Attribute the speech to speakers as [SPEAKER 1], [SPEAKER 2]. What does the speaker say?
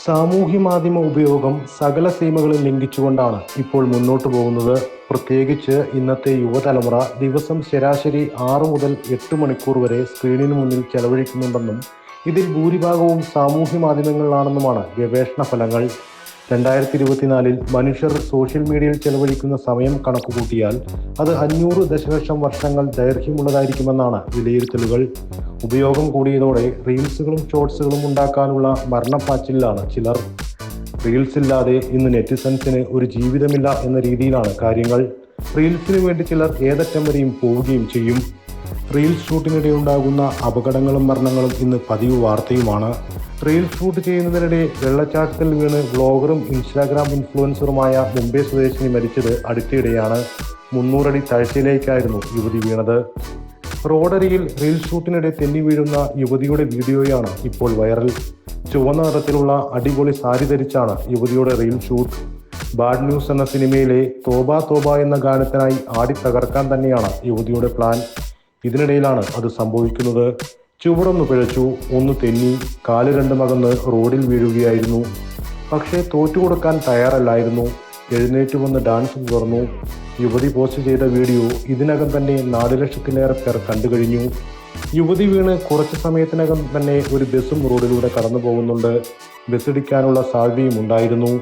[SPEAKER 1] സാമൂഹ്യ മാധ്യമ ഉപയോഗം സകല സീമകളും ലംഘിച്ചുകൊണ്ടാണ് ഇപ്പോൾ മുന്നോട്ട് പോകുന്നത്. പ്രത്യേകിച്ച് ഇന്നത്തെ യുവതലമുറ ദിവസം ശരാശരി 6 മുതൽ 8 മണിക്കൂർ വരെ സ്ക്രീനിന് മുന്നിൽ ചെലവഴിക്കുന്നുണ്ടെന്നും ഇതിൽ ഭൂരിഭാഗവും സാമൂഹ്യ മാധ്യമങ്ങളിലാണെന്നുമാണ് ഗവേഷണ ഫലങ്ങൾ. 2024 മനുഷ്യർ സോഷ്യൽ മീഡിയയിൽ ചെലവഴിക്കുന്ന സമയം കണക്കുകൂട്ടിയാൽ അത് 500 ദശലക്ഷം വർഷങ്ങൾ ദൈർഘ്യമുള്ളതായിരിക്കുമെന്നാണ് വിലയിരുത്തലുകൾ. ഉപയോഗം കൂടിയതോടെ റീൽസുകളും ഷോർട്സുകളും ഉണ്ടാക്കാനുള്ള മരണപ്പാച്ചിലാണ് ചിലർ. റീൽസ് ഇല്ലാതെ ഇന്ന് നെറ്റിസൺസിന് ഒരു ജീവിതമില്ല എന്ന രീതിയിലാണ് കാര്യങ്ങൾ. റീൽസിന് വേണ്ടി ചിലർ ഏതറ്റം വരെയും പോവുകയും ചെയ്യും. റീൽസ് ഷൂട്ടിനിടെ ഉണ്ടാകുന്ന അപകടങ്ങളും മരണങ്ങളും ഇന്ന് പതിവ് വാർത്തയുമാണ്. റീൽസ് ഷൂട്ട് ചെയ്യുന്നതിനിടെ വെള്ളച്ചാട്ടത്തിൽ വീണ് വ്ളോഗറും ഇൻസ്റ്റാഗ്രാം ഇൻഫ്ലുവൻസറുമായ മുംബൈ സ്വദേശിനി മരിച്ചത് അടുത്തിടെയാണ്. 300 അടി താഴ്ചയിലേക്കായിരുന്നു യുവതി വീണത്. റോഡരികിൽ റീൽസ് ഷൂട്ടിനിടെ തെന്നി വീഴുന്ന യുവതിയുടെ വീഡിയോയാണ് ഇപ്പോൾ വൈറൽ. ചുവന്ന നിറത്തിലുള്ള അടിപൊളി സാരി ധരിച്ചാണ് യുവതിയുടെ റീൽ ഷൂട്ട്. ബാഡ് ന്യൂസ് എന്ന സിനിമയിലെ തോബ തോബ എന്ന ഗാനത്തിനായി ആടി തകർക്കാൻ തന്നെയാണ് യുവതിയുടെ പ്ലാൻ. ഇതിനിടയിലാണ് അത് സംഭവിക്കുന്നത്. ചുവടൊന്ന് പിഴച്ചു, ഒന്ന് തെന്നി, കാല് രണ്ടും അകന്ന് റോഡിൽ വീഴുകയായിരുന്നു. പക്ഷേ തോറ്റുകൊടുക്കാൻ തയ്യാറല്ലായിരുന്നു. എഴുന്നേറ്റ് വന്ന് ഡാൻസ് തുടർന്നു. യുവതി പോസ്റ്റ് ചെയ്ത വീഡിയോ ഇതിനകം തന്നെ 4 ലക്ഷത്തിലേറെ പേർ കണ്ടു കഴിഞ്ഞു. യുവതി വീണ് കുറച്ച് സമയത്തിനകം തന്നെ ഒരു ബസ്സും റോഡിലൂടെ കടന്നു പോകുന്നുണ്ട്. ബസ്സിടിക്കാനുള്ള സാധ്യതയും ഉണ്ടായിരുന്നു.